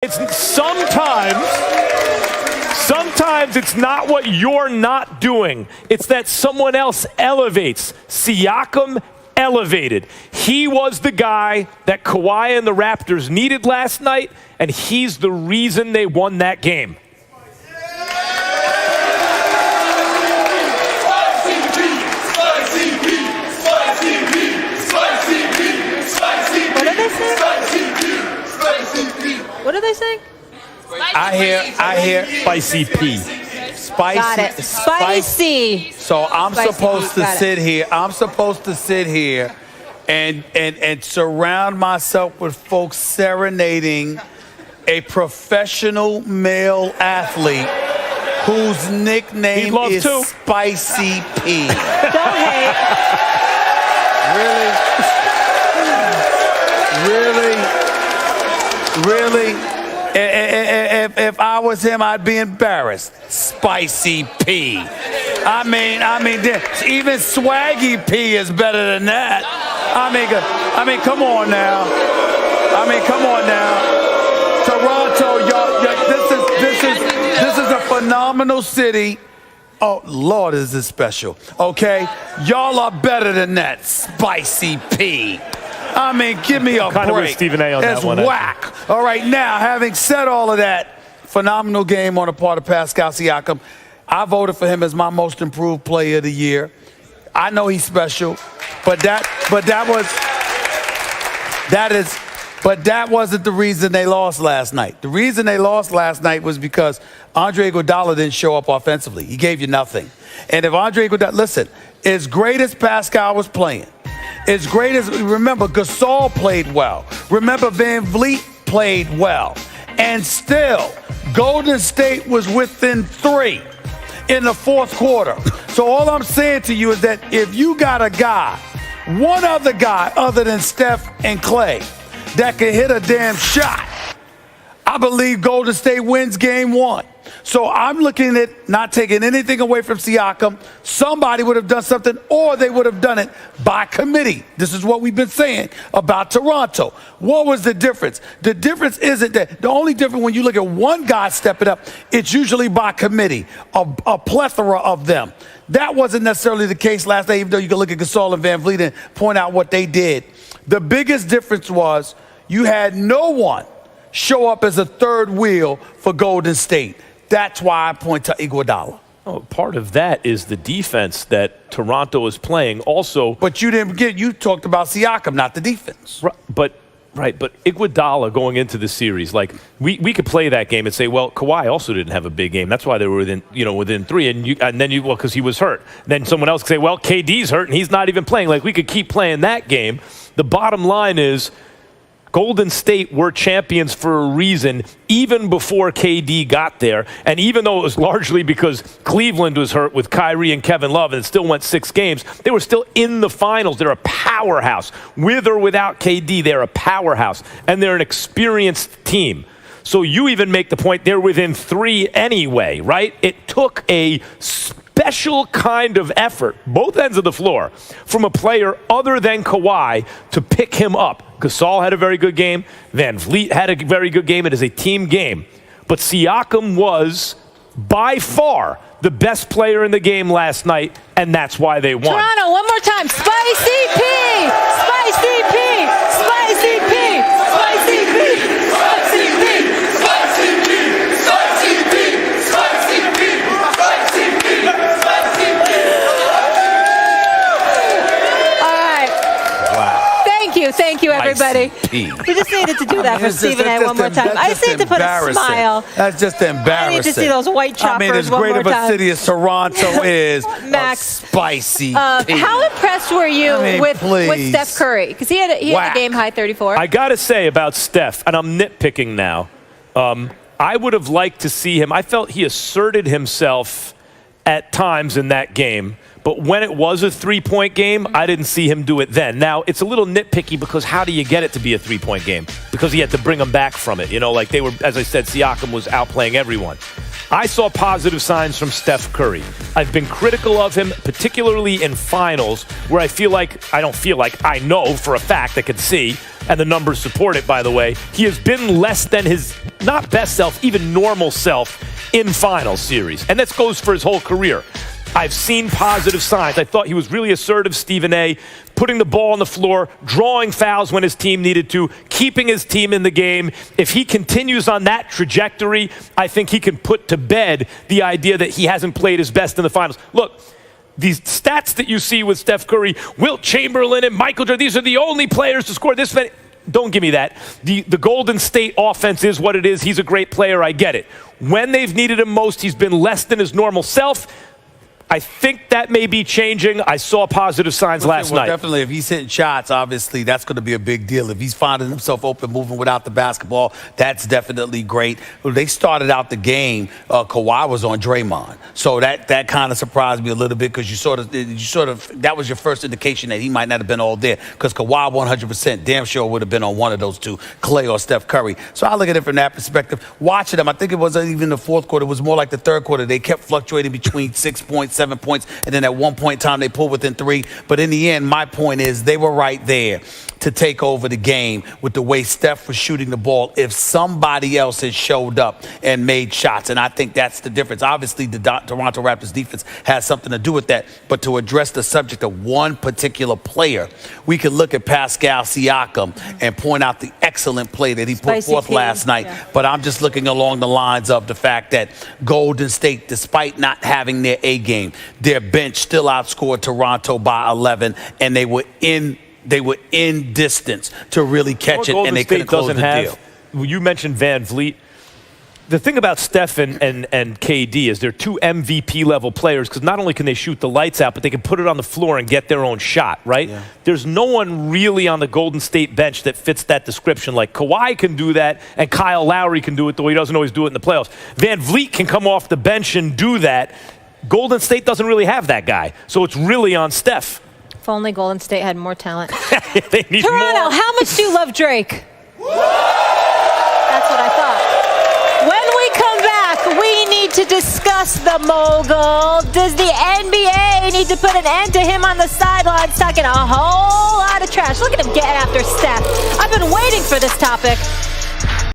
It's sometimes it's not what you're not doing. It's that someone else elevates. Siakam elevated. He was the guy that Kawhi and the Raptors needed last night, and he's the reason they won that game. What are they saying? I hear Spicy P. Spicy. Got it. Spicy. So I'm Spicy. supposed to Got it. sit here. I'm supposed to sit here and surround myself with folks serenading a professional male athlete whose nickname is to. Spicy P. Don't hate. Really? If I was him, I'd be embarrassed. Spicy P. I mean, even Swaggy P is better than that. I mean, come on now. Toronto, y'all, this is a phenomenal city. Oh, Lord, is this special? Okay, y'all are better than that. Spicy P. I mean, give me a break. Kind of with Stephen A on that one. It's whack. All right, now, having said all of that, phenomenal game on the part of Pascal Siakam. I voted for him as my most improved player of the year. I know he's special, but that wasn't the reason they lost last night. The reason they lost last night was because Andre Iguodala didn't show up offensively. He gave you nothing. And if Andre Iguodala, listen, as great as Pascal was playing, as great as, remember, Gasol played well. Remember, Van Vliet played well. And still, Golden State was within 3 in the fourth quarter. So all I'm saying to you is that if you got a guy, one other guy other than Steph and Clay, that can hit a damn shot, I believe Golden State wins game 1. So I'm looking at not taking anything away from Siakam. Somebody would have done something, or they would have done it by committee. This is what we've been saying about Toronto. What was the difference? The difference isn't that. The only difference when you look at one guy stepping up, it's usually by committee, a plethora of them. That wasn't necessarily the case last night, even though you can look at Gasol and Van Vliet and point out what they did. The biggest difference was you had no one show up as a third wheel for Golden State. That's why I point to Iguodala. Oh, part of that is the defense that Toronto is playing. Also, but you talked about Siakam, not the defense. But Iguodala going into the series, like we could play that game and say, well, Kawhi also didn't have a big game. That's why they were within 3, and then because he was hurt. Then someone else could say, well, KD's hurt and he's not even playing. Like we could keep playing that game. The bottom line is, Golden State were champions for a reason even before KD got there. And even though it was largely because Cleveland was hurt with Kyrie and Kevin Love and it still went 6 games, they were still in the finals. They're a powerhouse. With or without KD, they're a powerhouse. And they're an experienced team. So you even make the point they're within 3 anyway, right? It took a special kind of effort, both ends of the floor, from a player other than Kawhi to pick him up. Gasol had a very good game. Van Vliet had a very good game. It is a team game. But Siakam was, by far, the best player in the game last night, and that's why they won. Toronto, one more time. Spicy P! Spicy P! Spicy P! Spicy P! Spicy P! Spicy P! Spicy P! Spicy P! Spicy P! Spicy P! All right. Wow. Thank you, everybody. P. We just needed to do that for Stephen A. one more time. I just need to put a smile. That's just embarrassing. I need to see those white choppers as one great more of a time. city as Toronto is, Max, Spicy P. How impressed were you with Steph Curry? Because he had a game-high 34. I got to say about Steph, and I'm nitpicking now, I would have liked to see him. I felt he asserted himself at times in that game. But when it was a 3-point game, I didn't see him do it then. Now, it's a little nitpicky because how do you get it to be a 3-point game? Because he had to bring them back from it. Like they were, as I said, Siakam was outplaying everyone. I saw positive signs from Steph Curry. I've been critical of him, particularly in finals, where I know for a fact, I can see, and the numbers support it, by the way, he has been less than his, not best self, even normal self in finals series. And that goes for his whole career. I've seen positive signs. I thought he was really assertive, Stephen A., putting the ball on the floor, drawing fouls when his team needed to, keeping his team in the game. If he continues on that trajectory, I think he can put to bed the idea that he hasn't played his best in the finals. Look, these stats that you see with Steph Curry, Wilt Chamberlain and Michael Jordan, these are the only players to score this many. Don't give me that. The Golden State offense is what it is. He's a great player. I get it. When they've needed him most, he's been less than his normal self. I think that may be changing. I saw positive signs last night. Definitely, if he's hitting shots, obviously, that's going to be a big deal. If he's finding himself open, moving without the basketball, that's definitely great. They started out the game, Kawhi was on Draymond. So that kind of surprised me a little bit because you sort of, that was your first indication that he might not have been all there because Kawhi 100% damn sure would have been on one of those two, Clay or Steph Curry. So I look at it from that perspective. Watching them, I think it wasn't even the fourth quarter. It was more like the third quarter. They kept fluctuating between 6 points, 7 points, and then at one point in time they pulled within 3. But in the end, my point is they were right there to take over the game with the way Steph was shooting the ball if somebody else had showed up and made shots. And I think that's the difference. Obviously, the Toronto Raptors defense has something to do with that. But to address the subject of one particular player, we can look at Pascal Siakam and point out the excellent play that he put forth last night. Yeah. But I'm just looking along the lines of the fact that Golden State, despite not having their A game, their bench still outscored Toronto by 11, and they were in distance to really catch it, and they couldn't close the deal. You mentioned Van Vliet. The thing about Steph and KD is they're two MVP level players because not only can they shoot the lights out, but they can put it on the floor and get their own shot, right? Yeah. There's no one really on the Golden State bench that fits that description. Like Kawhi can do that, and Kyle Lowry can do it, though he doesn't always do it in the playoffs. Van Vliet can come off the bench and do that. Golden State doesn't really have that guy, so it's really on Steph. If only Golden State had more talent. They need Toronto, more. how much do you love Drake? That's what I thought. When we come back, we need to discuss the mogul. Does the NBA need to put an end to him on the sidelines talking a whole lot of trash? Look at him getting after Steph. I've been waiting for this topic.